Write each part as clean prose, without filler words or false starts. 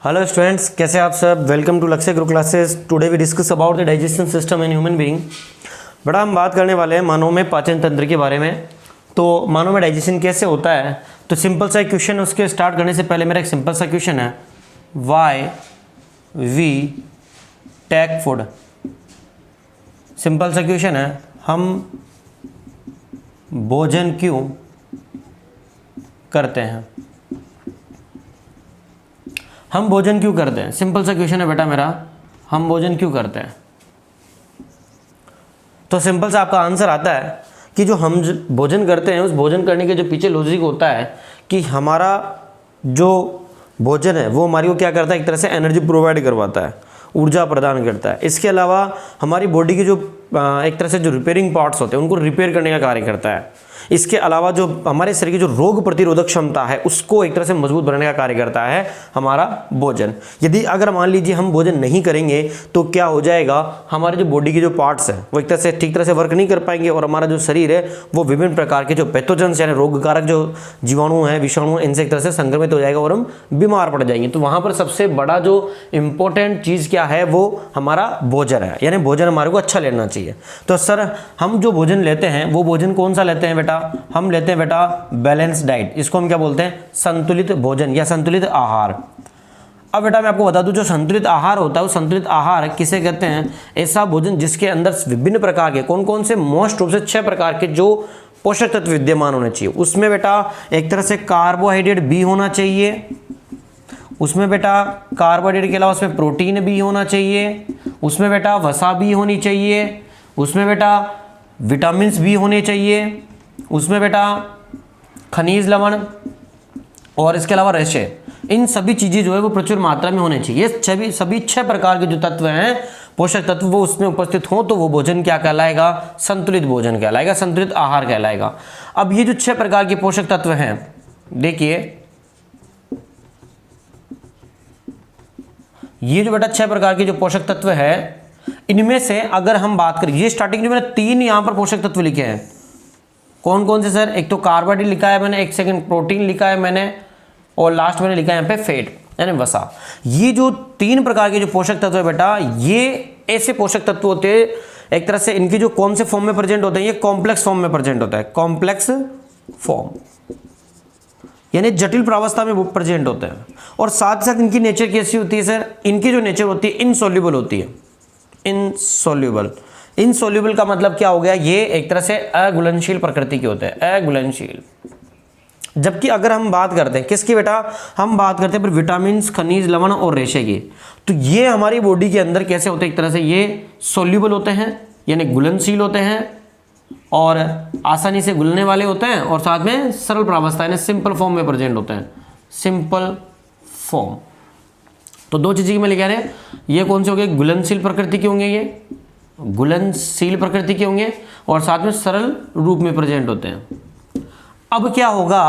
Hello students, कैसे आप सब। Welcome to Lakshya Guru classes. Today we discuss about the digestion system in human being. बड़ा हम बात करने वाले हैं मानव में पाचन तंत्र के बारे में। तो मानव में डाइजेशन कैसे होता है, तो सिंपल सा क्वेश्चन, उसके स्टार्ट करने से पहले मेरा एक सिंपल सा क्वेश्चन है, why we take food. Simple सा क्वेश्चन है, हम भोजन क्यों करते हैं। हम भोजन क्यों करते हैं, सिंपल सा क्वेश्चन है बेटा मेरा, हम भोजन क्यों करते हैं। तो सिंपल सा आपका आंसर आता है कि जो हम भोजन करते हैं, उस भोजन करने के जो पीछे लॉजिक होता है कि हमारा जो भोजन है वो हमारी को क्या करता है, एक तरह से एनर्जी प्रोवाइड करवाता है, ऊर्जा प्रदान करता है। इसके अलावा हमारी बॉडी के जो एक तरह से जो रिपेयरिंग पार्ट्स होते हैं उनको रिपेयर करने का कार्य करता है। इसके अलावा जो हमारे शरीर की जो रोग प्रतिरोधक क्षमता है उसको एक तरह से मजबूत बनाने का कार्य करता है हमारा भोजन। यदि अगर मान लीजिए हम भोजन नहीं करेंगे तो क्या हो जाएगा, हमारे जो बॉडी के जो पार्ट्स हैं वो एक तरह से ठीक तरह से वर्क नहीं कर पाएंगे और हमारा जो शरीर है वो विभिन्न प्रकार के जो पैथोजेंस यानी रोगकारक जो जीवाणु हैं, विषाणु, इनसे एक तरह से संक्रमित हो जाएगा और हम बीमार पड़ जाएंगे। तो वहाँ पर सबसे बड़ा जो इंपॉर्टेंट चीज़ क्या है, वो हमारा भोजन है, यानी भोजन हमारे को अच्छा लेना चाहिए। तो सर हम जो भोजन लेते हैं वो भोजन कौन सा लेते हैं बेटा, हम लेते हैं बेटा बैलेंस डाइट। इसको हम क्या बोलते हैं, संतुलित भोजन या संतुलित आहार। अब बेटा मैं आपको बता दूं, जो संतुलित आहार होता है वो संतुलित आहार किसे कहते हैं, ऐसा भोजन जिसके अंदर विभिन्न प्रकार के कौन कौन से, मोस्ट रूप से 6 प्रकार के जो पोषक तत्व विद्यमान होने चाहिए। उसमें बेटा एक तरह से कार्बोहाइड्रेट भी होना चाहिए, उसमें बेटा कार्बोहाइड्रेट के अलावा उसमें प्रोटीन भी होना चाहिए, उसमें बेटा वसा भी होनी चाहिए, उसमें बेटा विटामिन्स भी होने चाहिए, उसमें बेटा खनिज लवण और इसके अलावा रेशे। इन सभी चीज़ें जो है वो प्रचुर मात्रा में होने चाहिए। ये सभी 6 प्रकार के जो तत्व हैं, पोषक तत्व, वो उसमें उपस्थित हों तो वो भोजन क्या कहलाएगा, संतुलित भोजन कहलाएगा, संतुलित आहार कहलाएगा। अब ये जो 6 प्रकार के पोषक तत्व हैं, देखिए ये जो बेटा 6 प्रकार के जो पोषक तत्व है, इनमें से अगर हम बात करें, ये स्टार्टिंग में मैंने 3 यहां पर पोषक तत्व लिखे हैं। कौन कौन से सर, एक तो कार्बोहाइड्रेट लिखा है मैंने, एक सेकंड प्रोटीन लिखा है मैंने, और लास्ट मैंने लिखा है यहाँ पे फैट यानी वसा। ये जो 3 प्रकार के जो पोषक तत्व है बेटा, ये ऐसे पोषक तत्व होते हैं एक तरह से, इनकी जो कौन से फॉर्म में प्रेजेंट होते हैं, ये कॉम्प्लेक्स फॉर्म में प्रेजेंट होता है, कॉम्प्लेक्स फॉर्म यानी जटिल प्रावस्था में वो प्रेजेंट होते हैं। और साथ साथ इनकी नेचर कैसी होती है सर, इनकी जो नेचर होती है इनसॉल्युबल होती है, इनसॉल्युबल। इनसॉल्युबल का मतलब क्या हो गया, ये एक तरह से अघुलनशील प्रकृति के होते हैं, अघुलनशील। जबकि अगर हम बात करते हैं किसकी बेटा, हम बात करते हैं विटामिन, खनिज लवण और रेशे की, तो ये हमारी बॉडी के अंदर कैसे होते हैं, एक तरह से ये सॉल्युबल होते हैं यानी घुलनशील होते हैं और आसानी से घुलने वाले होते हैं, और साथ में सरल प्रावस्था यानी सिंपल फॉर्म में प्रेजेंट होते हैं, सिंपल फॉर्म। तो 2 चीज़ें मैं लिखा रहे हैं, ये कौन से हो गए, घुलनशील प्रकृति के होंगे, ये घुलनशील प्रकृति के होंगे और साथ में सरल रूप में प्रेजेंट होते हैं। अब क्या होगा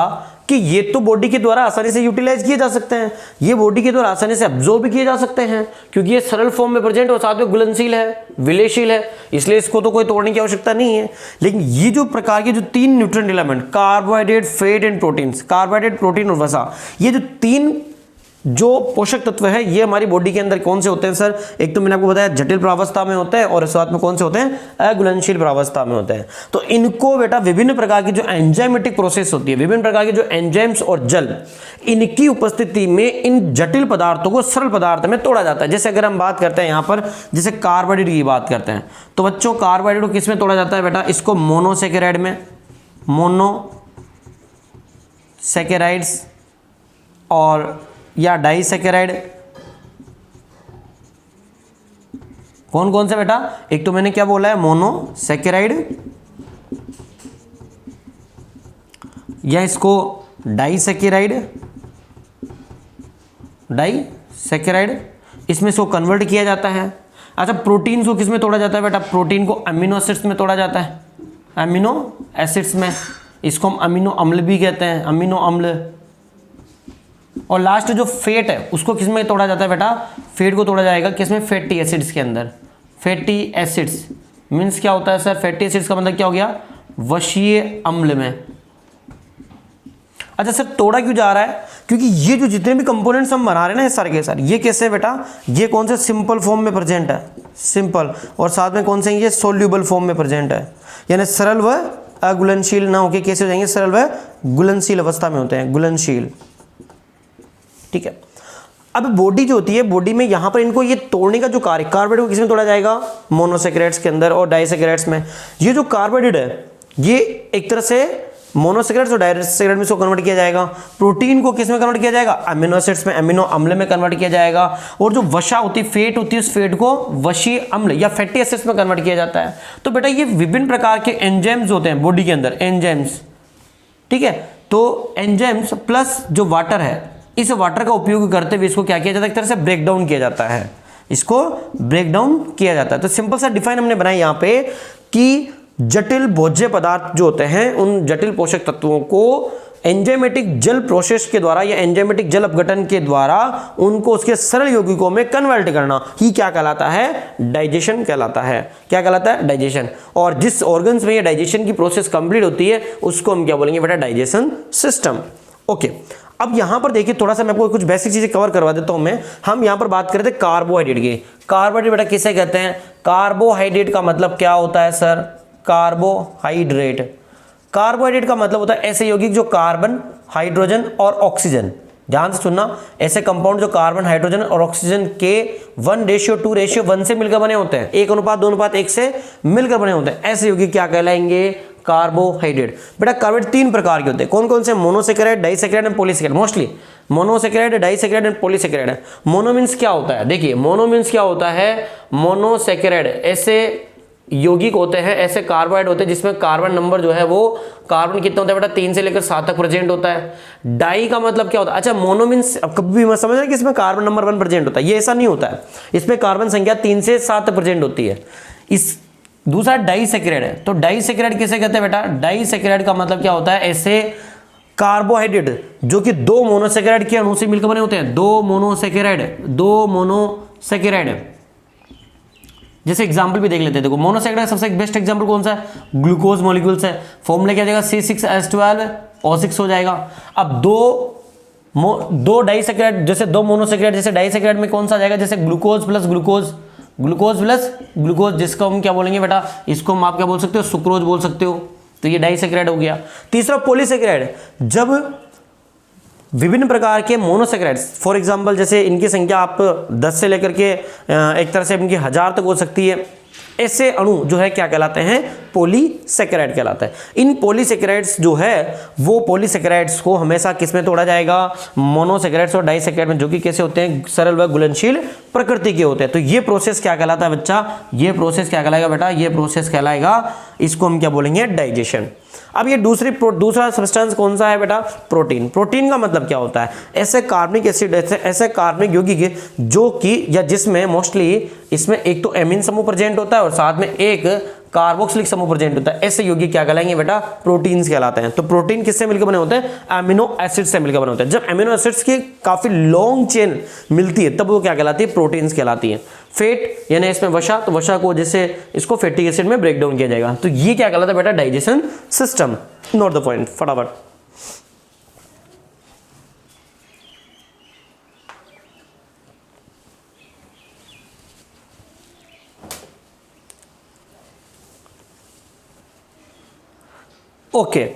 कि ये तो बॉडी के द्वारा आसानी से यूटिलाइज किए जा सकते हैं, ये बॉडी के द्वारा आसानी से अब्जॉर्ब भी किए जा सकते हैं, क्योंकि ये सरल फॉर्म में प्रेजेंट और साथ में घुलनशील है, विलयशील है, इसलिए इसको तो कोई तोड़ने की आवश्यकता नहीं है। लेकिन ये जो प्रकार के जो 3 nutrient element, carbohydrate, fat and proteins, carbohydrate, protein और वसा, ये जो 3 जो पोषक तत्व है ये हमारी बॉडी के अंदर कौन से होते हैं सर, एक तो मैंने आपको बताया जटिल प्रावस्था में होते हैं और साथ में कौन से होते हैं, अघुलनशील प्रावस्था में होते हैं। तो इनको बेटा विभिन्न प्रकार की जो एंजाइमेटिक प्रोसेस होती है, विभिन्न प्रकार के जो एंजाइम्स और जल, इनकी उपस्थिति में इन जटिल पदार्थों को सरल पदार्थ में तोड़ा जाता है। जैसे अगर हम बात करते हैं यहाँ पर, जैसे कार्बोहाइड्रेट की बात करते हैं, तो बच्चों कार्बोहाइड्रेट को किस में तोड़ा जाता है बेटा, इसको मोनोसेकेराइड में, मोनोसेकेराइड्स और या डाइसेकेराइड, कौन कौन सा बेटा, एक तो मैंने क्या बोला है मोनोसेकेराइड, या इसको डाइसेकेराइड, डाइसेकेराइड, इसमें इसको कन्वर्ट किया जाता है। अच्छा, प्रोटीन को किस में तोड़ा जाता है बेटा, प्रोटीन को अमीनो एसिड्स में तोड़ा जाता है, अमीनो एसिड्स में, इसको हम अमीनो अम्ल भी कहते हैं, अमीनो अम्ल। और लास्ट जो फैट है उसको किस में तोड़ा जाता है बेटा, फैट को तोड़ा जाएगा किसमें, फैटी एसिड्स के अंदर। फैटी एसिड्स मीन्स क्या होता है सर, फैटी एसिड्स का मतलब क्या हो गया, वशीय अम्ल में। अच्छा सर तोड़ा क्यों जा रहा है? क्योंकि ये जो जितने भी कंपोनेंट्स हम बना रहे हैं ना, ये सारे के सारे, ये कैसे है बेटा, ये कौन से सिंपल फॉर्म में प्रेजेंट है, सिंपल, और साथ में कौन से ये सोल्यूबल फॉर्म में प्रेजेंट है, यानी सरल व अघुलनशील ना होके कैसे हो जाएंगे, सरल व घुलनशील अवस्था में होते हैं, घुलनशील। ठीक है, अब बॉडी जो होती है, बॉडी में यहाँ पर इनको ये तोड़ने का जो कार्य, कार्बोहाइड्रेट को किसमें तोड़ा जाएगा, मोनोसैकेराइड्स के अंदर और डाइसैकेराइड्स में। ये जो कार्बोहाइड्रेट है ये एक तरह से मोनोसैकेराइड्स और डाइसैकेराइड में इसको कन्वर्ट किया जाएगा। प्रोटीन को किस में कन्वर्ट किया जाएगा, अमीनो एसिड्स में, अमीनो अम्ल में कन्वर्ट किया जाएगा। और जो वसा होती है, फेट होती है, उस फेट को वशीय अम्ल या फैटी एसिड्स में कन्वर्ट किया जाता है। तो बेटा ये विभिन्न प्रकार के एंजाइम्स होते हैं बॉडी के अंदर, एंजाइम्स। ठीक है, तो एंजाइम्स प्लस जो वाटर है, इस वाटर का उपयोग करते हुए इसको क्या किया जाता है, एक तरह से ब्रेक डाउन किया जाता है, इसको ब्रेक डाउन किया जाता है। तो सिंपल सा डिफाइन हमने बनाया यहाँ पे कि जटिल भोज्य पदार्थ जो होते हैं, उन जटिल पोषक तत्वों को एंजाइमेटिक जल प्रोसेस के द्वारा या एंजाइमेटिक जल अपघटन के द्वारा उनको उसके सरल यौगिकों में कन्वर्ट करना ही क्या कहलाता है, डाइजेशन कहलाता है। क्या कहलाता है, डाइजेशन। और जिस ऑर्गन्स में ये डाइजेशन की प्रोसेस कंप्लीट होती है उसको हम क्या बोलेंगे बेटा, डाइजेशन सिस्टम। ओके, अब यहां पर देखिए थोड़ा सा मैं आपको कुछ बेसिक चीजें कवर करवा देता हूं मैं। हम यहां पर बात कर रहे थे कार्बोहाइड्रेट की। कार्बोहाइड्रेट बेटा किसे कहते हैं, कार्बोहाइड्रेट का मतलब क्या होता है सर, कार्बोहाइड्रेट, कार्बोहाइड्रेट का मतलब होता है ऐसे यौगिक जो कार्बन, हाइड्रोजन और ऑक्सीजन, ध्यान से सुनना, ऐसे कंपाउंड जो कार्बन, हाइड्रोजन और ऑक्सीजन के 1:2:1 से मिलकर बने होते हैं, 1:2:1 से मिलकर बने होते हैं, ऐसे यौगिक क्या कहलाएंगे, कार्बोहाइड्रेट। बेटा कार्बोहाइड्रेट 3 प्रकार के होते हैं, कौन कौन से, monosaccharide, disaccharide and polysaccharide. Mostly monosaccharide, disaccharide and polysaccharide है। मोनो मींस क्या होता है, देखिए मोनो मींस क्या होता है, मोनोसैकेराइड ऐसे यौगिक होते हैं, ऐसे कार्बोहाइड्रेट होते हैं जिसमें कार्बन नंबर जो है वो, कार्बन कितना होता है बेटा, 3 से लेकर 7 तक प्रेजेंट होता है। डाई का मतलब क्या होता है, अच्छा मोनो मींस अब कभी भी मत समझना कि इसमें कार्बन नंबर 1 प्रेजेंट होता है, ये ऐसा नहीं होता है, इसमें कार्बन संख्या 3 से 7 तक प्रेजेंट होती है। इस दूसरा डाइसैकेराइड है, तो डाइसैकेराइड किसे कहते हैं बेटा, डाइसैकेराइड का मतलब क्या होता है, ऐसे कार्बोहाइड्रेट जो कि 2 मोनोसैकेराइड के अणु से मिलकर बने होते हैं, 2 मोनोसैकेराइड। जैसे एग्जांपल भी देख लेते हैं, देखो मोनोसैकेराइड सबसे बेस्ट एग्जांपल कौन सा है, ग्लूकोज मॉलिक्यूल्स है, फॉर्मूला क्या जाएगा, C6H12O6 हो जाएगा। अब दो डाइसैकेराइड, जैसे 2 मोनोसैकेराइड, जैसे डाइसैकेराइड में कौन सा जाएगा, जैसे ग्लूकोज प्लस ग्लूकोज, जिसको हम क्या बोलेंगे बेटा, इसको हम आप क्या बोल सकते हो, सुक्रोज बोल सकते हो, तो ये डाइसैकेराइड हो गया। तीसरा पॉलीसैकेराइड, जब विभिन्न प्रकार के मोनोसैकेराइड्स, फॉर एग्जांपल जैसे इनकी संख्या आप 10 से लेकर के एक तरह से इनकी 1000 तक हो सकती है, ऐसे अणु जो है क्या कहलाते हैं, पॉलीसैकेराइड कहलाता है। इन पॉलीसैकेराइड्स जो है वो पॉलीसैकेराइड्स को हमेशा किस में तोड़ा जाएगा, मोनोसैकेराइड्स और डाइसैकेराइड में, जो कि कैसे होते हैं, सरल व घुलनशील प्रकृति के होते हैं। तो ये प्रोसेस क्या कहलाता है बच्चा, ये प्रोसेस क्या कहलाएगा बेटा, ये प्रोसेस कहलाएगा, इसको हम क्या बोलेंगे, डाइजेशन। अब ये दूसरा सब्सटेंस कौन सा है बेटा, प्रोटीन। प्रोटीन का मतलब क्या होता है, ऐसे कार्बनिक एसिड, ऐसे कार्बनिक यौगिक जो कि या जिसमें मोस्टली इसमें एक तो एमीन समूह प्रेजेंट होता है और साथ में एक कार्बोक्सिलिक समूह प्रेजेंट होता है, ऐसे यौगिक क्या कहलाएंगे बेटा, प्रोटीन्स कहलाते हैं। तो प्रोटीन किससे मिलकर बने होते हैं, अमीनो एसिड से मिलकर बने होते हैं। जब अमीनो एसिड्स की काफी लॉन्ग चेन मिलती है तब वो क्या कहलाती है, प्रोटीन्स कहलाती है। फेट यानी इसमें वसा, तो वसा को जैसे इसको फैटी एसिड में ब्रेक डाउन किया जाएगा, तो ये क्या कहलाता है बेटा, digestion system. Note the point फटाफट। Okay,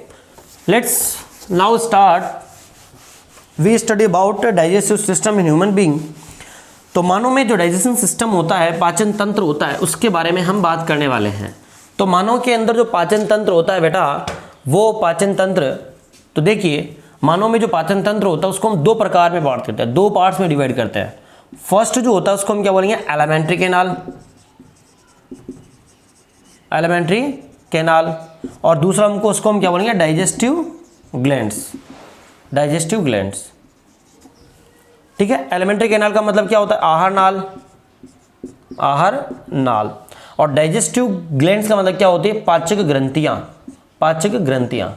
let's now start. We study about digestive system in human being. तो मानव में जो डाइजेशन सिस्टम होता है, पाचन तंत्र होता है, उसके बारे में हम बात करने वाले हैं। तो मानव के अंदर जो पाचन तंत्र होता है बेटा, वो पाचन तंत्र, तो देखिए मानव में जो पाचन तंत्र होता है उसको हम 2 प्रकार में बांट करते हैं, 2 पार्ट्स में डिवाइड करते हैं। फर्स्ट जो होता है उसको हम क्या बोलेंगे, एलिमेंट्री कैनाल, और दूसरा हमको उसको हम क्या बोलेंगे, डाइजेस्टिव ग्लैंड्स। ठीक है, एलिमेंट्री कैनाल का मतलब क्या होता है, आहार नाल, और डाइजेस्टिव ग्लैंड्स का मतलब क्या होती है, पाचक ग्रंथियां।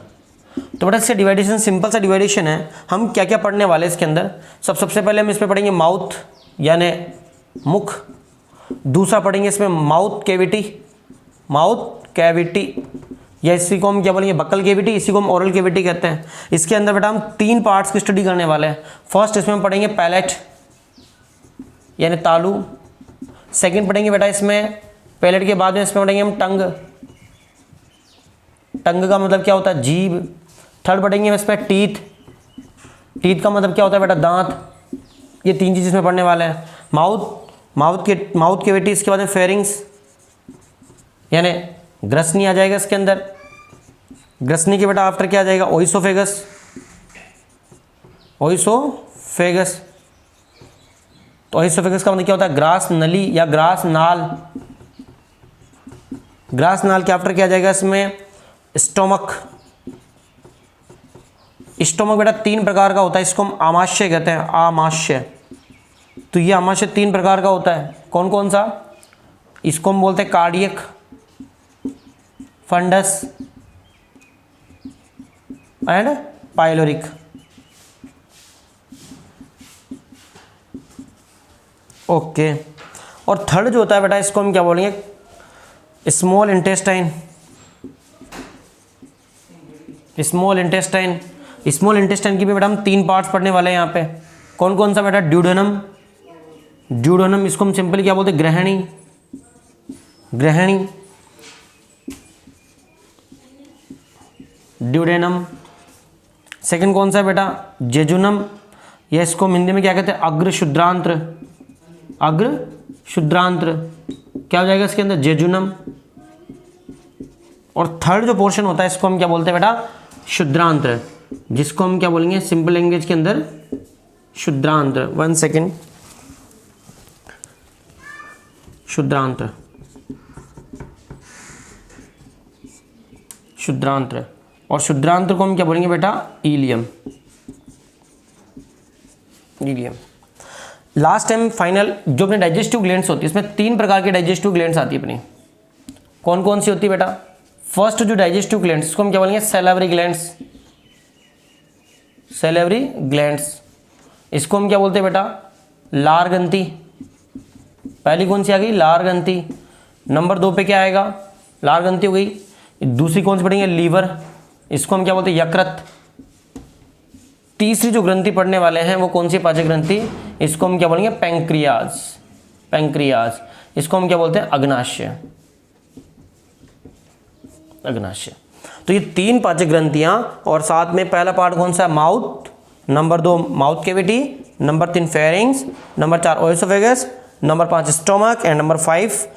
तो बेटा इससे डिवाइडेशन सिंपल सा डिवाइडेशन है। हम क्या क्या पढ़ने वाले हैं इसके अंदर, सबसे पहले हम इसमें पढ़ेंगे माउथ यानी मुख, दूसरा पढ़ेंगे इसमें माउथ कैविटी, या इसी को हम क्या बोलेंगे बक्कल केविटी, इसी को हम ओरल केविटी कहते हैं। इसके अंदर बेटा हम 3 पार्ट्स की स्टडी करने वाले हैं। फर्स्ट इसमें हम पढ़ेंगे पैलेट यानी तालू। सेकंड पढ़ेंगे बेटा इसमें पैलेट के बाद में इसमें पढ़ेंगे हम टंग, टंग का मतलब क्या होता है जीभ। थर्ड पढ़ेंगे हम इसमें टीथ, टीथ का मतलब क्या होता है बेटा दांत। ये 3 चीज़ इसमें पढ़ने वाले हैं। माउथ केविटी, इसके बाद में फेरिंग्स यानी ग्रसनी आ जाएगा इसके अंदर। ग्रसनी के बेटा आफ्टर क्या आ जाएगा ओइसोफेगस, ओइसोफेगस। तो ओइसोफेगस का मतलब क्या होता है ग्रास नली या ग्रास नाल। ग्रास नाल के आफ्टर क्या आ जाएगा इसमें स्टोमक। स्टोमक बेटा 3 प्रकार का होता है, इसको हम आमाशय कहते हैं, आमाशय। तो ये आमाशय 3 प्रकार का होता है। कौन कौन सा? इसको हम बोलते हैं cardiac, fundus and pyloric. Okay. और थर्ड जो होता है बेटा इसको हम क्या बोलेंगे small intestine. Small intestine, small intestine की भी बेटा हम 3 पार्ट्स पढ़ने वाले हैं यहाँ पे। कौन कौन सा बेटा ड्यूडेनम, ड्यूडेनम इसको हम सिंपली क्या बोलते हैं ग्रहणी, ग्रहणी ड्यूडेनम। सेकंड कौन सा है बेटा जेजुनम, या इसको हम हिंदी में क्या कहते हैं अग्र शुद्रांत्र, अग्र शुद्रांत्र क्या हो जाएगा इसके अंदर जेजुनम। और थर्ड जो पोर्शन होता है इसको हम क्या बोलते हैं बेटा शुद्रांत्र, जिसको हम क्या बोलेंगे सिंपल लैंग्वेज के अंदर शुद्रांत्र। 1 सेकेंड, शुद्रांत्र, शुद्रांत्र। और शुद्रांत्र को हम क्या बोलेंगे बेटा ileum, ileum. Last time final जो अपने डाइजेस्टिव ग्लैंड्स होती है इसमें 3 प्रकार की डाइजेस्टिव ग्लैंड्स आती है अपनी। कौन कौन सी होती है बेटा? फर्स्ट जो डाइजेस्टिव ग्लैंड्स इसको हम क्या बोलेंगे सैलिवरी ग्लैंड्स, सैलिवरी ग्लैंड्स। इसको हम क्या बोलते हैं बेटा लार ग्रंथि। पहली कौन सी आ गई लार ग्रंथि। नंबर 2 पे क्या आएगा लार ग्रंथि हो गई। दूसरी कौन सी पढ़ेंगे लीवर, इसको हम क्या बोलते हैं यकृत। तीसरी जो ग्रंथि पढ़ने वाले हैं वो कौन सी पाचक ग्रंथि, इसको हम क्या बोलेंगे पैंक्रियाज, पैंक्रियाज। इसको हम क्या बोलते हैं अग्नाशय, अग्नाशय। तो ये 3 पाचक ग्रंथियां और साथ में पहला पार्ट कौन सा mouth, number 2 mouth cavity, number 3 pharynx, number 4 ओएसोफेगस, number 5 stomach and number 5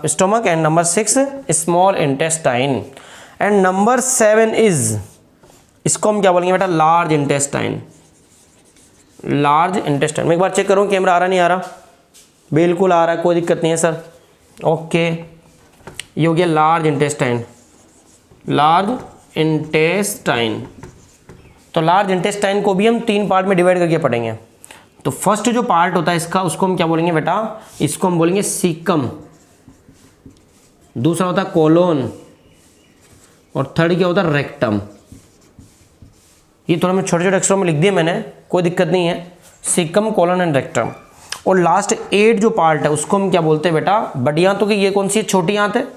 stomach and number 6 small intestine and number 7 is, इसको हम क्या बोलेंगे बेटा लार्ज इंटेस्टाइन, लार्ज इंटेस्टाइन। मैं एक बार चेक करूँ कैमरा आ रहा नहीं आ रहा, बिल्कुल आ रहा है कोई दिक्कत नहीं है सर। ओके ये हो गया लार्ज इंटेस्टाइन, लार्ज इंटेस्टाइन। तो लार्ज इंटेस्टाइन को भी हम 3 पार्ट में डिवाइड करके पढ़ेंगे। तो फर्स्ट जो पार्ट होता है इसका उसको हम क्या बोलेंगे बेटा, इसको हम बोलेंगे सीकम। दूसरा होता है कोलोन और थर्ड क्या होता है रेक्टम। ये थोड़ा मैं छोटे छोटे अक्षरों में लिख दिया मैंने, कोई दिक्कत नहीं है। Caecum colon and rectum. और लास्ट 8 जो पार्ट है उसको हम क्या बोलते हैं बेटा बड़ी आंत। तो कि ये कौन सी है छोटी आंत है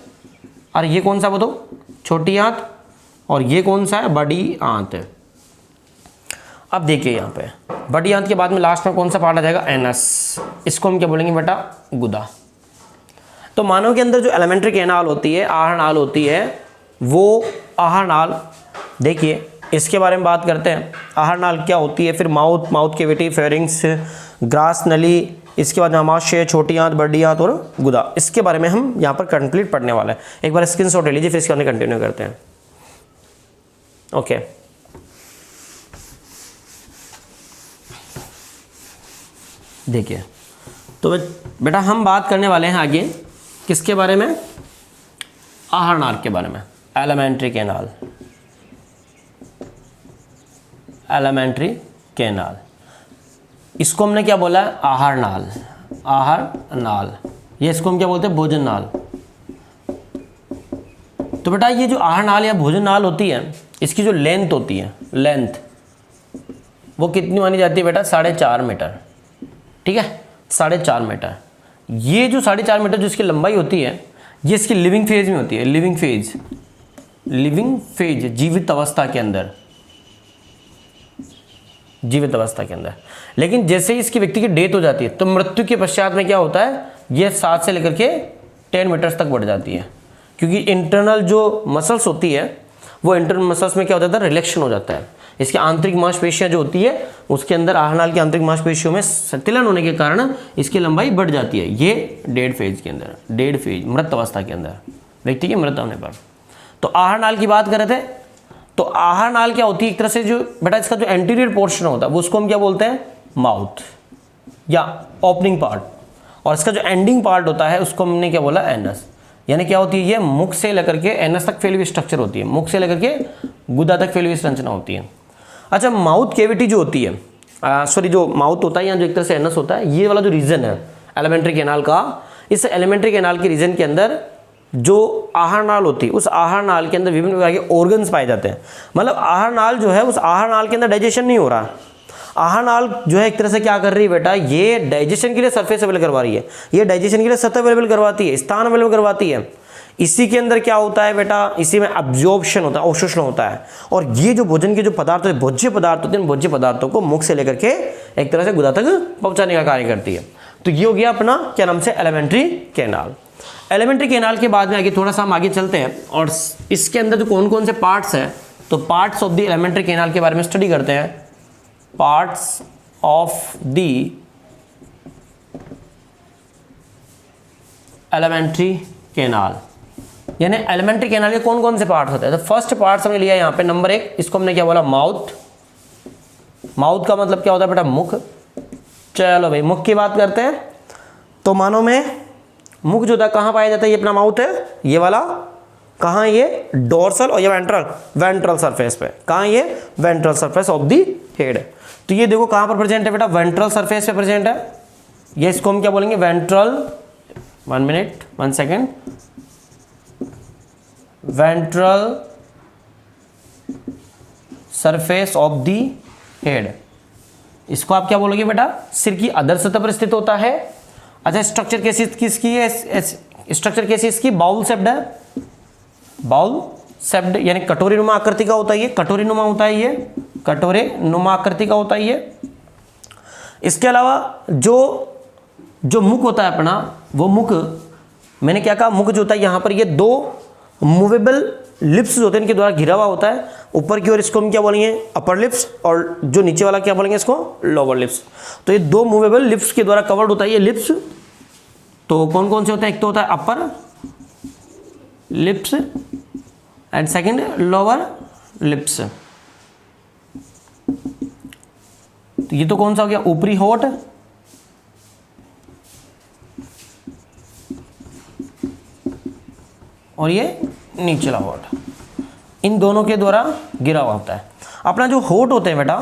और ये कौन सा बताओ छोटी आंत, और ये कौन सा है बड़ी आंत है। अब देखिए यहाँ पे बड़ी आंत के बाद में लास्ट में कौन सा पार्ट आ जाएगा एनस, इसको हम क्या बोलेंगे बेटा गुदा। तो मानव के अंदर जो एलिमेंट्री कैनाल होती है आहार नाल होती है, वो आहार नाल देखिए इसके बारे में बात करते हैं। आहार नाल क्या होती है, फिर mouth, mouth cavity, pharynx, grass नली, इसके बाद आमाशय, छोटी आंत, बड़ी आंत और गुदा। इसके बारे में हम यहाँ पर कंप्लीट पढ़ने वाले हैं। एक बार स्क्रीनशॉट ले लीजिए फिर इसके अंदर कंटिन्यू करते हैं। ओके देखिए तो बेटा हम बात करने वाले हैं आगे किसके बारे में, आहार नाल के बारे में, एलिमेंट्री कैनाल, एलिमेंट्री कैनाल। इसको हमने क्या बोला है आहार नाल, आहार नाल। ये इसको हम क्या बोलते हैं भोजन नाल। तो बेटा ये जो आहार नाल या भोजन नाल होती है इसकी जो लेंथ होती है, लेंथ वो कितनी मानी जाती है बेटा 4.5 मीटर। ठीक है 4.5 मीटर। ये जो 4.5 मीटर जो इसकी लंबाई होती है ये इसकी लिविंग फेज में होती है, लिविंग फेज। लिविंग फेज, जीवित अवस्था के अंदर, जीवित अवस्था के अंदर। लेकिन जैसे ही इसकी व्यक्ति की डेथ हो जाती है तो मृत्यु के पश्चात में क्या होता है, ये 7 से लेकर के 10 मीटर्स तक बढ़ जाती है, क्योंकि इंटरनल जो मसल्स होती है वो इंटरनल मसल्स में क्या होता है, रिलैक्शन हो जाता है। इसकी आंतरिक मांसपेशियां जो होती है उसके अंदर आहारनाल की आंतरिक मांसपेशियों में संतुलन होने के कारण इसकी लंबाई बढ़ जाती है। ये डेड फेज के अंदर, डेड फेज मृत अवस्था के अंदर, व्यक्ति के मृत होने पर। तो आहारनाल की बात कर रहे थे, तो आहारनाल क्या होती है, एक तरह से जो बेटा इसका जो एंटीरियर पोर्शन होता है वो उसको हम क्या बोलते हैं, माउथ या ओपनिंग पार्ट, और इसका जो एंडिंग पार्ट होता है उसको हमने क्या बोला, एनस। यानी क्या होती है, ये मुख से लेकर के एनस तक फैली हुई स्ट्रक्चर होती है, मुख से लेकर के गुदा तक फैली हुई संरचना होती है। अच्छा, माउथ कैविटी जो होती है, सॉरी जो माउथ होता है या जो एक तरह से एनस होता है, ये वाला जो रीजन है एलिमेंट्री कैनाल का, इस एलिमेंट्री कैनाल के रीजन के अंदर जो आहारनाल होती है उस आहारनाल के अंदर विभिन्न प्रकार के ऑर्गन्स पाए जाते हैं। मतलब आहारनाल जो है उस आहारनाल के अंदर डाइजेशन नहीं हो रहा, आहारनाल जो है एक तरह से क्या कर रही है बेटा, ये डाइजेशन के लिए सरफेस अवेलेबल करवा रही है, ये डाइजेशन के लिए सतह अवेलेबल करवाती है, स्थान अवेलेबल करवाती है। इसी के अंदर क्या होता है बेटा, इसी में अब्जॉर्प्शन होता है, अवशोषण होता है, और ये जो भोजन के जो पदार्थ भोज्य पदार्थ होते हैं, भोज्य पदार्थों को मुख से लेकर के एक तरह से गुदा तक पहुंचाने का कार्य करती है। तो ये हो गया अपना क्या नाम से, एलिमेंट्री कैनाल। एलिमेंट्री कैनाल के बाद में आगे थोड़ा सा हम आगे चलते हैं और इसके अंदर जो कौन कौन से पार्ट्स हैं, तो parts of the alimentary canal के बारे में स्टडी करते हैं। Parts of the alimentary canal, यानी एलिमेंट्री कैनाल के कौन कौन से पार्ट्स होते हैं। तो फर्स्ट पार्ट्स हमने लिया यहाँ पे नंबर 1, इसको हमने क्या बोला, माउथ। माउथ का मतलब क्या होता है बेटा, मुख। चलो भाई मुख की बात करते हैं। तो मानो में मुख जो था कहाँ पाया जाता है, ये अपना माउथ है, ये वाला कहाँ, ये डोर्सल और ये वेंट्रल सरफेस पे, कहाँ ये ventral surface of the head. तो ये देखो कहाँ पर प्रेजेंट है बेटा, वेंट्रल सरफेस पे प्रेजेंट है। ये इसको हम क्या बोलेंगे, ventral, 1 second, ventral surface of the head. इसको आप क्या बोलोगे बेटा, सिर की अधर सतह पर स्थित होता है। अच्छा, स्ट्रक्चर कैसी किसकी है, स्ट्रक्चर कैसी इसकी, बाउल शेप्ड है, बाउल शेप्ड यानी कटोरी नुमा आकृति का होता है, ये कटोरी नुमा होता है, ये कटोरे नुमा आकृति का होता है ये। इसके अलावा जो मुख होता है अपना, वो मुख मैंने क्या कहा, मुख जो होता है यहाँ पर ये 2 मूवेबल लिप्स होते हैं, इनके द्वारा घिरा हुआ होता है। ऊपर की ओर इसको हम क्या बोलेंगे, अपर लिप्स, और जो नीचे वाला क्या बोलेंगे इसको, लोअर लिप्स। तो ये 2 मूवेबल लिप्स के द्वारा कवर्ड होता है ये लिप्स। तो कौन कौन से होते हैं, एक तो होता है upper lips and second lower lips. तो ये तो कौन सा हो गया, ऊपरी होठ, और ये नीचला होठ, इन दोनों के द्वारा गिरा हुआ होता है। अपना जो होठ होते हैं बेटा,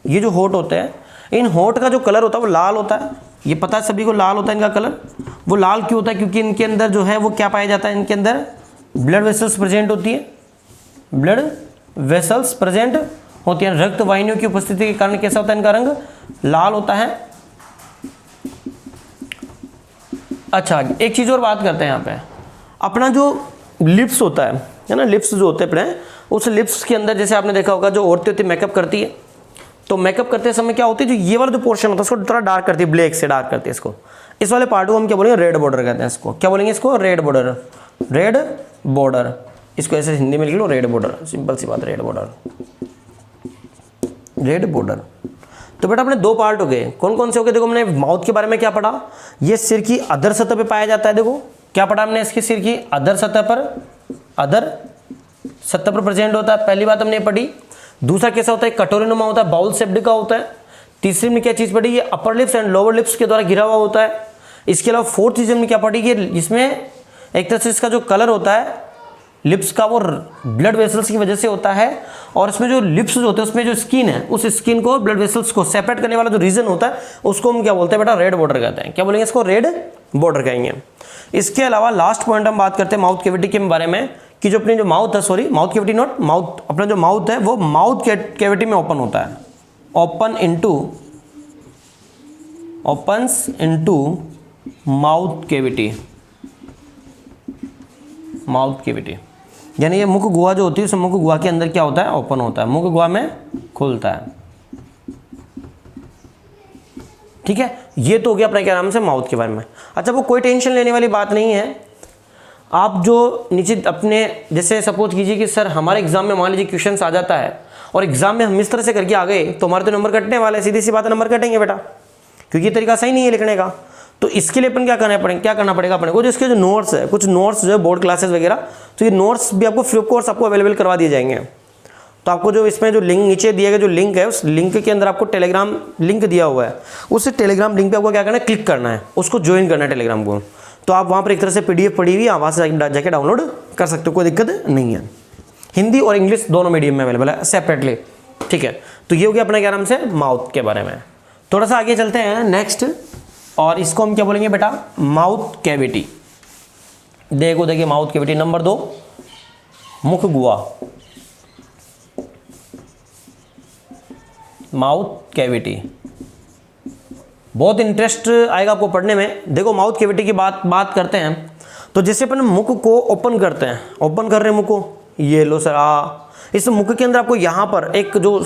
ये जो होठ होते हैं, इन होठ का जो कलर होता है वो लाल होता है। ये पता है सभी को, लाल होता है इनका कलर। वो लाल क्यों होता है, क्योंकि इनके अंदर जो है वो क्या पाया जाता है, इनके अंदर ब्लड वेसल्स प्रेजेंट होती है, ब्लड वेसल्स प्रेजेंट होती है। रक्त वाहिनियों की उपस्थिति के कारण कैसा होता है, इनका रंग लाल होता है। अच्छा, एक चीज़ और बात करते हैं यहाँ पे, अपना जो लिप्स होता है ना, लिप्स जो होते हैं अपने, उस लिप्स के अंदर जैसे आपने देखा होगा जो औरतें होती है मेकअप करती है, तो मेकअप करते समय क्या होती है, जो ये वाला जो पोर्शन होता है उसको थोड़ा डार्क करती है, ब्लैक से डार्क करती है इसको। इस वाले पार्ट को हम क्या बोलेंगे, रेड बॉर्डर कहते हैं इसको। क्या बोलेंगे इसको, रेड बॉर्डर, रेड बॉर्डर। इसको ऐसे हिंदी में लिख लो, रेड बॉर्डर, सिंपल सी बात, रेड बॉर्डर, रेड बॉर्डर। तो बेटा अपने 2 पार्ट हो गए, कौन कौन से हो गए, देखो हमने माउथ के बारे में क्या पढ़ा, ये सिर की अधर सतह पे पाया जाता है। देखो क्या पढ़ा हमने, इसकी सिर की अधर सतह पर, अधर सतह पर प्रेजेंट होता है, पहली बात हमने पढ़ी। दूसरा कैसा होता है, कटोरीनुमा होता है, बाउल शेप्ड का होता है। तीसरी में क्या चीज़ पढ़ी, ये upper lips and lower lips के द्वारा घिरा हुआ होता है। इसके अलावा फोर्थ चीज़ हमने क्या पढ़ी, कि इसमें एक तरह से इसका जो कलर होता है लिप्स का, वो ब्लड वेसल्स की वजह से होता है। और इसमें जो लिप्स होते हैं उसमें जो स्किन है, उस स्किन को ब्लड वेसल्स को सेपरेट करने वाला जो रीजन होता है उसको हम क्या बोलते हैं बेटा, रेड बॉर्डर कहते हैं। क्या बोलेंगे इसको, रेड बॉर्डर कहेंगे। इसके अलावा लास्ट पॉइंट हम बात करते हैं माउथ कैविटी के बारे में, कि जो अपनी जो माउथ है, sorry mouth cavity not mouth, अपना जो माउथ है वो माउथ कैविटी में ओपन होता है, opens into mouth cavity, mouth cavity. यानी ये मुख गुहा जो होती है उस मुख गुहा के अंदर क्या होता है, ओपन होता है, मुख गुहा में खुलता है। ठीक है, ये तो हो गया अपने क्या नाम से माउथ के बारे में। अच्छा, वो कोई टेंशन लेने वाली बात नहीं है। आप जो नीचे अपने जैसे सपोज कीजिए कि सर हमारे एग्जाम में मान लीजिए क्वेश्चन आ जाता है और एग्जाम में हम इस तरह से करके आ गए तो हमारे तो नंबर कटने वाले, सीधी सी बात है, नंबर कटेंगे बेटा, क्योंकि ये तरीका सही नहीं है लिखने का। तो इसके लिए अपन क्या करना पड़ेगा अपने को, जो इसके जो नोट्स है, कुछ नोट्स जो है बोर्ड क्लासेस वगैरह, तो ये नोट्स भी आपको फ्री ऑफ कोर्स आपको अवेलेबल करवा दिए जाएंगे। तो आपको जो इसमें जो लिंक नीचे दिया गया जो लिंक है, उस लिंक के अंदर आपको टेलीग्राम लिंक दिया हुआ है, उस टेलीग्राम लिंक पे आपको क्या करना है, क्लिक करना है, उसको ज्वाइन करना है टेलीग्राम को। तो आप वहाँ पर एक तरह से PDF पड़ी हुई वहाँ से जाके डाउनलोड कर सकते हो, कोई दिक्कत नहीं है। हिंदी और इंग्लिश दोनों मीडियम में अवेलेबल है सेपरेटली। ठीक है, तो ये हो गया अपना क्या नाम से माउथ के बारे में। थोड़ा सा आगे चलते हैं नेक्स्ट, और इसको हम क्या बोलेंगे बेटा, माउथ कैविटी। देखिए माउथ कैविटी नंबर 2, मुख गुहा, माउथ कैविटी। बहुत इंटरेस्ट आएगा आपको पढ़ने में। देखो माउथ कैविटी की बात करते हैं तो जैसे अपन मुख को ओपन करते हैं, ओपन कर रहे हैं मुख को, ये लो सर इस मुख के अंदर आपको यहाँ पर एक जो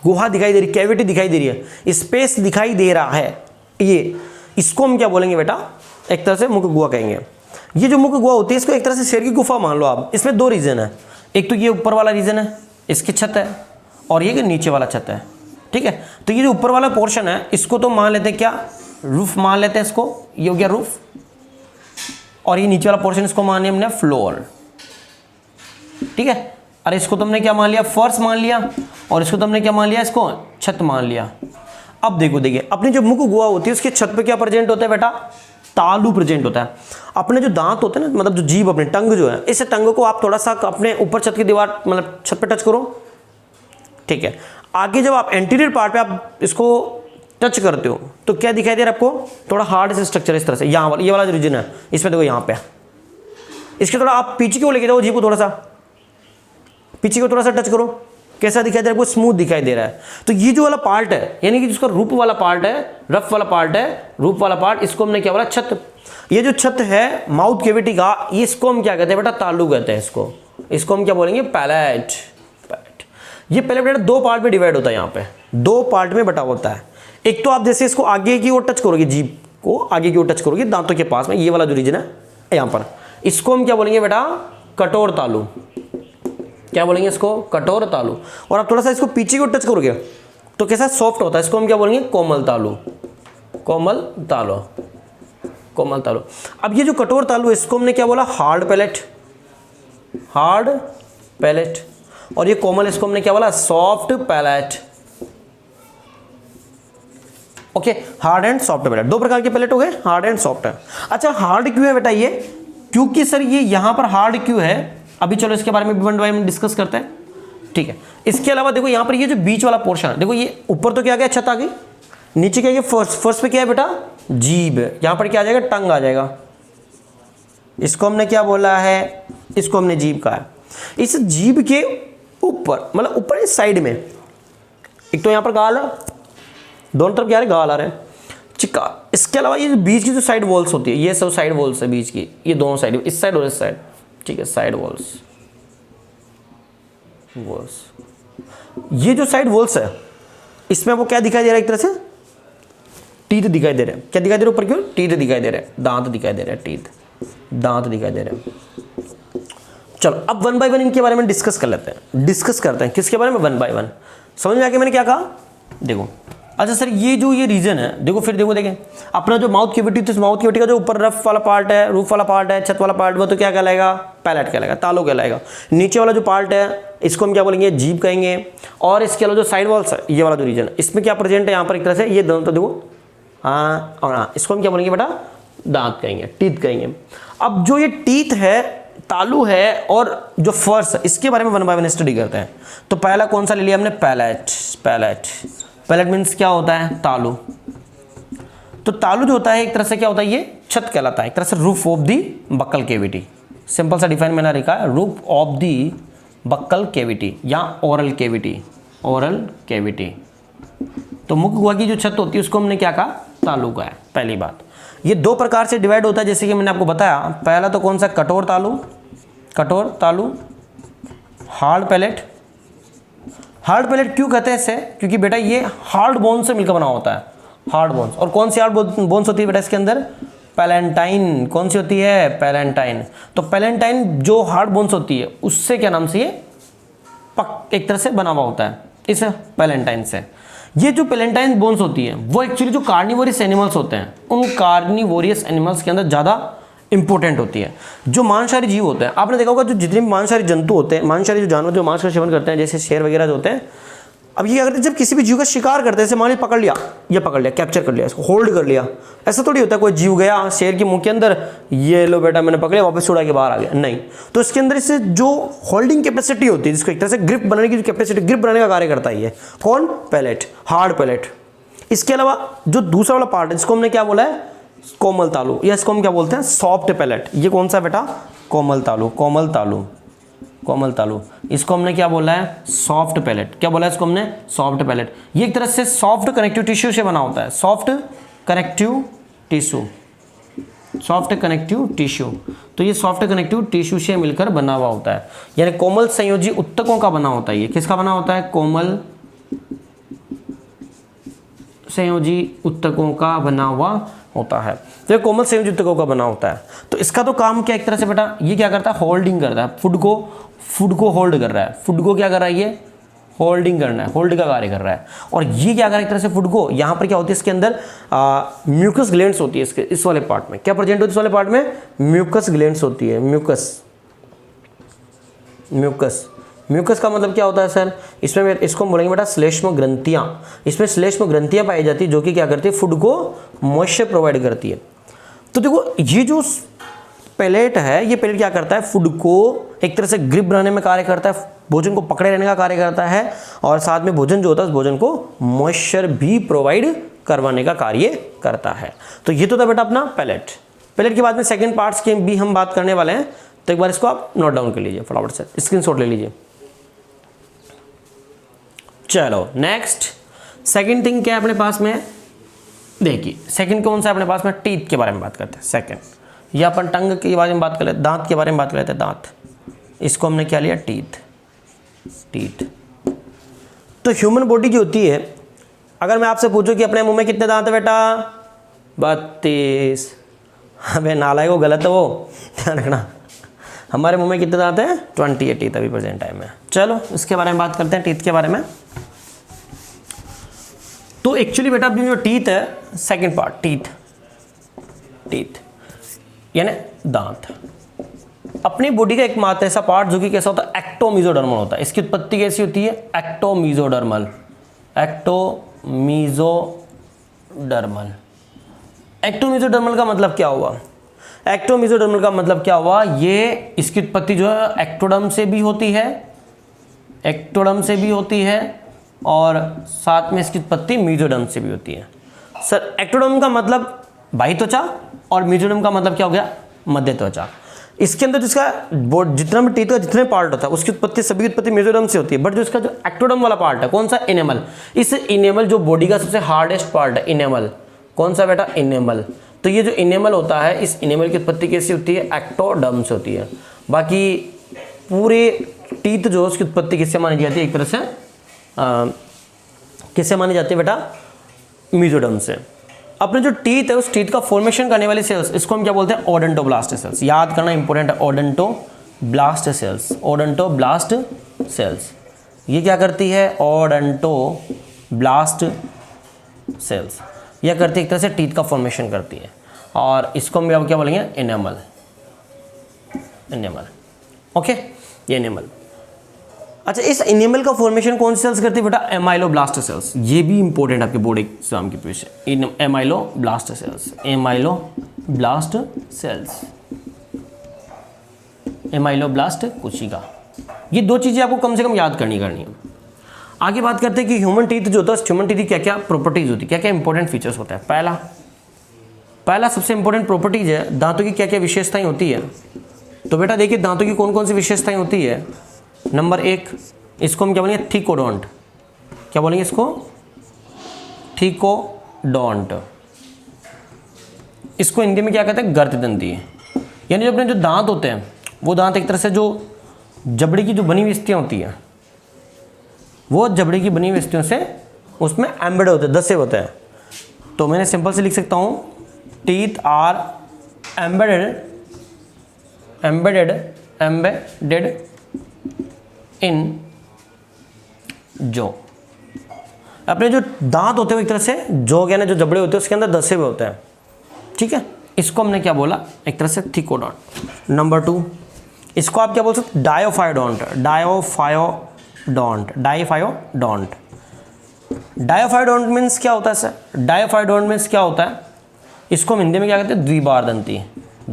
गुहा दिखाई दे रही, कैविटी दिखाई दे रही है, स्पेस दिखाई दे रहा है, ये इसको हम क्या बोलेंगे बेटा, एक तरह से मुख गुहा कहेंगे। ये जो मुख गुहा होती है इसको एक तरह से शेर की गुफा मान लो आप। इसमें 2 रीजन है, एक तो ये ऊपर वाला रीजन है, इसकी छत है, और ये नीचे वाला छत है। ठीक है, तो ये जो ऊपर वाला पोर्शन है इसको तो मान लेते हैं क्या, रूफ मान लेते हैं इसको, ये हो गया रूफ, और ये नीचे वाला पोर्शन इसको मान लिया हमने फ्लोर। ठीक है, अरे इसको तुमने क्या मान लिया, फर्श मान लिया, और इसको तुमने क्या मान लिया, इसको छत मान लिया। अब देखिए अपनी जो मुख गुहा होती है उसके छत पे क्या प्रेजेंट होता है बेटा, तालू प्रेजेंट होता है। अपने जो दांत होते हैं ना, मतलब जो जीभ, अपने टंग जो है, इस टंग को आप थोड़ा सा अपने ऊपर छत की दीवार मतलब छत पे टच करो। ठीक है, आगे जब आप एंटीरियर पार्ट पे आप इसको टच करते हो तो क्या दिखाई दे रहा है आपको, थोड़ा हार्ड से स्ट्रक्चर इस तरह से, यहाँ वाला ये वाला जो रीजन है इसमें देखो यहाँ पे, इसके थोड़ा आप पीछे को लेके जाओ, जीभ को थोड़ा सा पीछे को थोड़ा सा टच करो, कैसा दिखाई दे रहा है, आपको स्मूथ दिखाई दे रहा है। तो ये जो वाला पार्ट है, यानी कि जिसका रूप वाला पार्ट है, रफ वाला पार्ट है, रूप वाला पार्ट, इसको हमने क्या बोला, छत। ये जो छत है माउथ कैविटी का, इसको हम क्या कहते हैं बेटा, तालू कहते हैं इसको हम क्या बोलेंगे, पैलेट। ये पैलेट बेटा 2 पार्ट में डिवाइड होता है, यहाँ पे 2 पार्ट में बटा होता है। एक तो आप जैसे इसको आगे की ओर टच करोगे, जीभ को आगे की ओर टच करोगे दांतों के पास में, ये वाला जो रीजन है यहाँ पर, इसको हम क्या बोलेंगे बेटा, कठोर तालू। क्या बोलेंगे इसको, कठोर तालू। और आप थोड़ा सा इसको पीछे की ओर टच करोगे तो कैसा सॉफ्ट होता है, इसको हम क्या बोलेंगे, कोमल तालू। कोमल तालू, कोमल तालू। अब ये जो कठोर तालू, इसको हमने क्या बोला, हार्ड पैलेट, हार्ड पैलेट। और ये कोमल, इसको हमने क्या बोला, soft palate. Okay, hard and soft palate, 2 प्रकार के पैलेट हो गए, हार्ड एंड सॉफ्ट है। अच्छा, हार्ड क्यों है बेटा ये, क्योंकि सर ये यहां पर हार्ड क्यों है, अभी चलो इसके बारे में भी 1 बाय 1 डिस्कस करते हैं। ठीक है, इसके अलावा देखो यहाँ पर ये जो बीच वाला पोर्शन है, देखो ये ऊपर तो क्या आ गया, छत आ गई, नीचे क्या है, फर्स्ट पे क्या है बेटा, जीभ। यहाँ पर क्या आ जाएगा, टंग आ जाएगा। इसको हमने क्या बोला है, इसको हमने जीभ कहा है। इस जीभ के ऊपर, मतलब ऊपर इस साइड में, एक तो यहाँ पर गाल है, दोनों तरफ क्या है, गाल आ रहे हैं, चिक्का। इसके अलावा ये बीच की जो साइड वॉल्स होती है, ये सब साइड वॉल्स है बीच की, ये दोनों साइड, इस साइड और इस साइड। ठीक है, साइड वॉल्स, ये जो साइड वॉल्स है इसमें वो क्या दिखाई दे रहा है, एक तरह से टीथ दिखाई दे रहे हैं। क्या दिखाई दे रहे हैं ऊपर की ओर, टीथ दिखाई दे रहे हैं, दांत दिखाई दे रहे हैं, टीथ, दांत दिखाई दे रहे हैं। चलो अब 1 बाय 1 इनके बारे में डिस्कस कर लेते हैं, डिस्कस करते हैं किसके बारे में, 1 बाय 1। समझ में आ गया मैंने क्या कहा, देखो। अच्छा सर ये जो ये रीजन है, देखो फिर देखो देखें अपना जो माउथ कैविटी, तो माउथ कैविटी का जो ऊपर रफ वाला पार्ट है, रूफ वाला पार्ट है, छत वाला पार्ट, वो तो क्या कहलाएगा, पैलेट कहलाएगा, तालू कहलाएगा। नीचे वाला जो पार्ट है इसको हम क्या बोलेंगे, जीभ कहेंगे। और इसके अलावा जो साइड वॉल्स है, ये वाला जो रीजन है, इसमें क्या प्रेजेंट है यहाँ पर एक तरह से, ये दोनों तो देखो, हाँ और हाँ, इसको हम क्या बोलेंगे बेटा, दांत कहेंगे, टीथ कहेंगे। अब जो ये टीथ है, तालू है और जो फर्श है, इसके बारे में 1 बाय 1 स्टडी करते हैं। तो पहला कौन सा ले लिया हमने, पैलेट। पैलेट, पैलेट मीन्स क्या होता है, तालू। तो तालू जो होता है एक तरह से क्या होता है, ये छत कहलाता है, एक तरह से roof of the buccal cavity. Simple सा डिफाइन मैंने लिखा है, roof of the buccal cavity या ओरल कैविटी, ओरल कैविटी। तो मुख गुहा की जो छत होती है उसको हमने क्या कहा, तालू का है। पहली बात, ये 2 प्रकार से डिवाइड होता है, जैसे कि मैंने आपको बताया। पहला तो कौन सा, कठोर तालू, कठोर तालु, हार्ड पैलेट। हार्ड पैलेट क्यों कहते हैं इसे? क्योंकि बेटा ये हार्ड बोन से मिलकर बना होता है, हार्ड बोन्स। और कौन सी हार्ड बोन्स होती है बेटा इसके अंदर? पैलेंटाइन। कौन सी होती है? पैलेंटाइन। तो पैलेंटाइन जो हार्ड बोन्स होती है उससे क्या नाम से ये एक तरह से बना हुआ होता है, इस पैलेंटाइन से। ये जो पैलेंटाइन बोन्स होती है वो एक्चुअली जो कार्निवोरियस एनिमल्स होते हैं उन कार्निवोरियस एनिमल्स के अंदर ज़्यादा इंपॉर्टेंट होती है। जो मांसाहारी जीव होते हैं, आपने देखा होगा जो जितने भी मांसाहारी जंतु होते हैं, मांसाहारी जो जानवर जो मांस का सेवन करते हैं, जैसे शेर वगैरह जो होते हैं, अब ये क्या करते हैं, जब किसी भी जीव का शिकार करते हैं, जैसे मान लीजिए पकड़ लिया, ये पकड़ लिया, कैप्चर कर लिया, इसको होल्ड कर लिया, ऐसा थोड़ी होता है कोई जीव गया शेर के मुंह के अंदर, ये लो बेटा मैंने पकड़ लिया, वापस छुड़ा के बाहर आ गया, नहीं। तो इसके अंदर इससे जो होल्डिंग कैपेसिटी होती है, जिसको एक तरह से ग्रिप बनाने की जो कैपेसिटी, ग्रिप बनाने का कार्य करता है ये कौन? Palate, hard palate. इसके अलावा जो दूसरा वाला पार्ट है जिसको हमने क्या बोला है? कोमल तालु, या इसको हम क्या बोलते हैं? Soft palate. ये कौन सा बेटा? कोमल तालु, कोमल तालु, कोमल तालु। इसको हमने क्या बोला है? Soft palate. क्या बोला है इसको हमने? Soft palate. ये एक तरह से सॉफ्ट कनेक्टिव टिश्यू से बना होता है, soft connective tissue, soft connective tissue. तो ये सॉफ्ट कनेक्टिव टिश्यू से मिलकर बना हुआ होता है, यानी कोमल संयोजी उत्तकों का बना होता है। ये किसका बना होता है? कोमल संयोजी उत्तकों का बना हुआ होता है। तो ये कोमल संयोजी उत्तकों का बना होता है। तो इसका तो काम क्या एक तरह से बेटा, ये क्या करता है? होल्डिंग करता है, फूड को होल्ड कर रहा है। फूड को क्या कर रहा है? ये होल्डिंग करना है, होल्ड का कार्य कर रहा है। और ये क्या कर रहा है एक तरह से फूड को, यहाँ पर क्या होती है इसके अंदर? म्यूकस ग्लैंड्स होती है इसके इस वाले पार्ट में। क्या प्रेजेंट होती है इस वाले पार्ट में? म्यूकस ग्लैंड्स होती है, म्यूकस। म्यूकस, म्यूकस का मतलब क्या होता है सर? इसमें इसको बोलेंगे बेटा श्लेष्म ग्रंथियां। इसमें श्लेष्म ग्रंथियां पाई जाती है जो कि क्या करती है? फूड को मॉइस्चर प्रोवाइड करती है। तो देखो ये जो पैलेट है, ये पैलेट क्या करता है? फूड को एक तरह से ग्रिप बनाने में कार्य करता है, भोजन को पकड़े रहने का कार्य करता है, और साथ में भोजन जो होता है उस भोजन को मॉइस्चर भी प्रोवाइड करवाने का कार्य करता है। तो ये तो था बेटा अपना पैलेट। पैलेट के बाद में सेकंड पार्ट्स की भी हम बात करने वाले हैं, तो एक बार इसको आप नोट डाउन कर लीजिए, फटाफट से स्क्रीनशॉट ले लीजिए। चलो नेक्स्ट सेकंड थिंग क्या है अपने पास में? देखिए सेकंड कौन सा अपने पास में? टीथ के बारे में बात करते हैं सेकंड। या अपन टंग के बारे में बात कर लेते, दांत के बारे में बात कर लेते हैं, दांत। इसको हमने क्या लिया? Teeth, teeth. तो ह्यूमन बॉडी जो होती है, अगर मैं आपसे पूछूं कि अपने मुंह में कितने दांत है बेटा? 32। अबे नालायक, वो गलत है, वो ध्यान रखना। हमारे मुंह में कितने दांत हैं? 28 टीथ अभी प्रेजेंट टाइम में। चलो इसके बारे में बात करते हैं, टीथ के बारे में। तो एक्चुअली बेटा अपनी जो टीथ है, सेकंड पार्ट टीथ, टीथ यानी दांत, अपनी बॉडी का एकमात्र ऐसा पार्ट जो कि कैसा होता है? एक्टोमीजोडर्मल होता है। इसकी उत्पत्ति कैसी होती है? एक्टोमीजोडर्मल, एक्टोमीजोडर्मल। एक्टोमीजोडर्मल का मतलब क्या हुआ? एक्टोमीजोडर्मल का मतलब क्या हुआ? ये इसकी उत्पत्ति जो है एक्टोडर्म से भी होती है, एक्टोडर्म से भी होती है, और साथ में इसकी उत्पत्ति मीजोडर्म से भी होती है। सर एक्टोडर्म का मतलब बाह्य त्वचा, और मीजोडर्म का मतलब क्या हो गया? मध्य त्वचा। इसके अंदर जिसका जितना भी टीथ का जितने पार्ट होता है उसकी उत्पत्ति, सभी की उत्पत्ति मीजोडर्म से होती है। बट जो इसका जो एक्टोडर्म वाला पार्ट है, कौन सा? इनेमल। इस इनेमल जो बॉडी का सबसे हार्डेस्ट पार्ट है, इनेमल। कौन सा बेटा? इनेमल। तो ये जो इनेमल होता है, इस इनेमल की उत्पत्ति कैसी होती है? एक्टोडर्म से होती है। बाकी पूरे टीथ जो उसकी उत्पत्ति किससे मानी जाती है? एक तरह से किससे मानी जाती है बेटा? मीजोडर्म से। अपने जो टीथ है उस टीथ का फॉर्मेशन करने वाली सेल्स, इसको हम क्या बोलते हैं? Odontoblast cells. याद करना इंपॉर्टेंट है, ओडोंटोब्लास्ट सेल्स, ओडोंटोब्लास्ट सेल्स। ये क्या करती है? Odontoblast cells. यह करती है एक तरह से टीथ का फॉर्मेशन करती है, और इसको हम क्या बोलेंगे? Enamel, enamel. ओके, ये इनेमल। अच्छा, इस इनेमल का फॉर्मेशन कौन सी सेल्स करती है बेटा? एमाइलोब्लास्ट सेल्स। ये भी इंपॉर्टेंट आपके बोर्ड एग्जाम के पीछे, एमाइलोब्लास्ट सेल्स, एमाइलोब्लास्ट सेल्स, एमाइलोब्लास्ट कोशिका। ये दो चीजें आपको कम से कम याद करनी है। आगे बात करते हैं कि ह्यूमन टीथ जो होता है, ह्यूमन टीथ की क्या क्या प्रॉपर्टीज होती है, क्या क्या इंपॉर्टेंट फीचर्स होता है। पहला सबसे इंपॉर्टेंट प्रॉपर्टीज है दांतों की क्या क्या विशेषताएं होती है। तो बेटा देखिए दांतों की कौन कौन सी विशेषताएं होती है। नंबर 1, इसको हम क्या बोलेंगे? थिकोडोंट। क्या बोलेंगे इसको? थिकोडोंट। इसको हिंदी में क्या कहते हैं? गर्तदंती। यानी जो अपने जो दांत होते हैं वो दांत एक तरह से जो जबड़े की जो बनी हुई स्थितियाँ होती हैं, वो जबड़े की बनी हुई स्थितियों से उसमें एम्बेड होते हैं, दसे होते हैं। तो मैंने सिंपल से लिख सकता हूँ teeth are embedded in jaw. अपने जो दांत होते हैं एक तरह से जॉ के जो जबड़े होते हैं उसके अंदर दसे हुए होते हैं, ठीक है। इसको हमने क्या बोला, एक तरह से थिकोडोंट। नंबर 2, इसको आप क्या बोल सकते, डायोफायोडोंट। डायोफायोडोंट मीन्स क्या होता है सर, डायोफायोडोंट मीन्स क्या होता है, इसको हम हिंदी में क्या कहते हैं,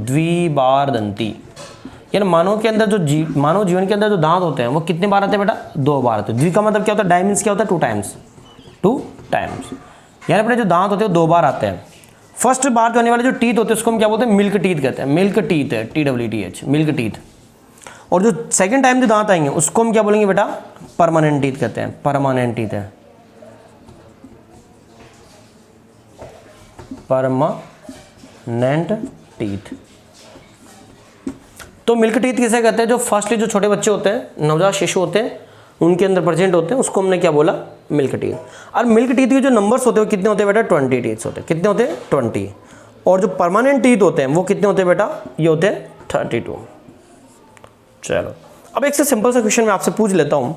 द्विबारदंती। यानी मानव के अंदर जो मानव जीवन के अंदर जो दांत होते हैं वो कितने बार आते हैं बेटा, 2 बार आते हैं। द्वि का मतलब क्या होता है, डायमीन्स क्या होता है, 2 टाइम्स। यानी अपने जो दांत होते हैं 2 बार आते हैं। फर्स्ट बार जो आने वाले जो टीथ होते हैं उसको हम क्या बोलते हैं, मिल्क टीथ कहते हैं। मिल्क टीथ है, TWTH, मिल्क टीथ। और जो सेकंड टाइम जो दांत आएंगे उसको हम क्या बोलेंगे बेटा, परमानेंट टीथ कहते हैं। परमानेंट टीथ है, परमानेंट टीथ। तो मिल्क टीथ किसे कहते हैं, जो फर्स्टली जो छोटे बच्चे होते हैं, नवजात शिशु होते हैं, उनके अंदर प्रेजेंट होते हैं, उसको हमने क्या बोला, मिल्क टीथ। और मिल्क टीथ के जो नंबर्स होते हैं वो कितने होते हैं बेटा, 20 टीथ्स होते हैं। कितने होते हैं, 20। और जो परमानेंट टीथ होते हैं वो कितने होते हैं बेटा, ये होते हैं 32। चलो अब एक से सिंपल सा क्वेश्चन मैं आपसे पूछ लेता हूं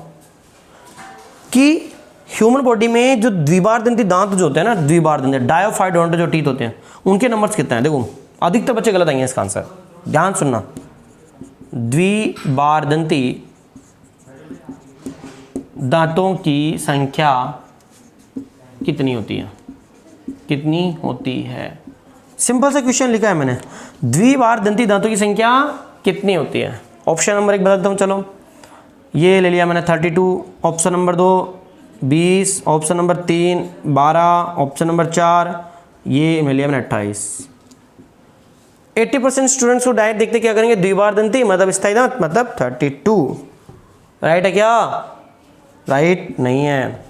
कि ह्यूमन बॉडी में जो द्विबारदंती दांत जो होते हैं ना, द्विबारदंती डायोफायोडोंट जो टीथ होते हैं उनके नंबर्स कितने हैं। देखो अधिकतर बच्चे गलत आएंगे इसका आंसर, ध्यान सुनना। द्विबारदंती दांतों की संख्या कितनी होती है, कितनी होती है। सिंपल सा क्वेश्चन लिखा है मैंने, द्विबारदंती दांतों की संख्या कितनी होती है। ऑप्शन नंबर 1 बताता हूँ, चलो ये ले लिया मैंने 32, option number 2 20, option number 3 12, option number 4 ये मिल लिया मैंने 28। 80% स्टूडेंट्स को डायरेक्ट देखते क्या करेंगे, द्विबारदंती मतलब स्थायी दांत मतलब 32। राइट है क्या, राइट नहीं है।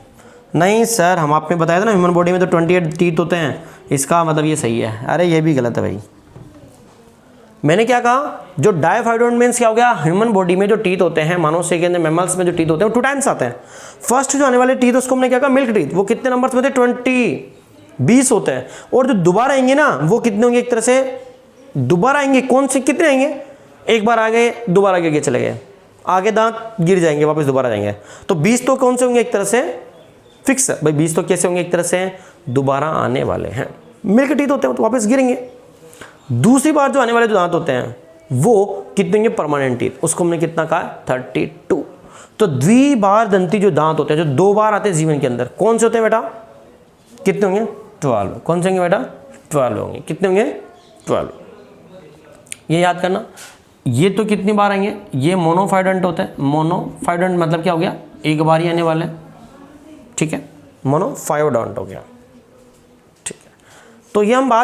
नहीं सर, हम आपने बताया था ना ह्यूमन बॉडी में तो 28 टीथ होते हैं, इसका मतलब ये सही है। अरे ये भी गलत है भाई। मैंने क्या कहा, जो डायोफायोडोंट मीन्स क्या हो गया, ह्यूमन बॉडी में जो टीथ होते हैं, मानव शरीर के अंदर मैमल्स में जो टीथ होते हैं वो 2 टाइम्स आते हैं। फर्स्ट जो आने वाले टीथ उसको हमने क्या कहा, मिल्क टीथ, वो कितने नंबर में होते, 20 होते हैं। और जो दोबारा आएंगे ना वो कितने होंगे, एक तरह से दोबारा आएंगे, कौन से कितने आएंगे, एक बार आ गए दोबारा आगे चले गए, आगे दांत गिर जाएंगे वापस दोबारा जाएंगे। तो 20 तो कौन से होंगे, एक तरह से फिक्स भाई, 20 तो कैसे होंगे, एक तरह से दोबारा आने वाले हैं। मिल्क टीथ होते हैं तो वापस गिरेंगे। दूसरी बार जो आने वाले जो दांत होते हैं वो कितने होंगे, परमानेंट टीथ, उसको हमने कितना कहा, 32। तो द्विबारदंती जो दांत होते हैं जो 2 बार आते हैं जीवन के अंदर, कौन से होते हैं बेटा, कितने होंगे, 12। कौन से होंगे बेटा, 12 होंगे। कितने होंगे, 12। ये याद करना। ये तो कितनी बार आएंगे, ये मोनोफायोडेंट होता है। मोनोफायोडेंट मतलब क्या हो गया, एक बार ही आने वाले, ठीक है, मोनोफायोडेंट हो गया, ठीक है। तो ये हम बात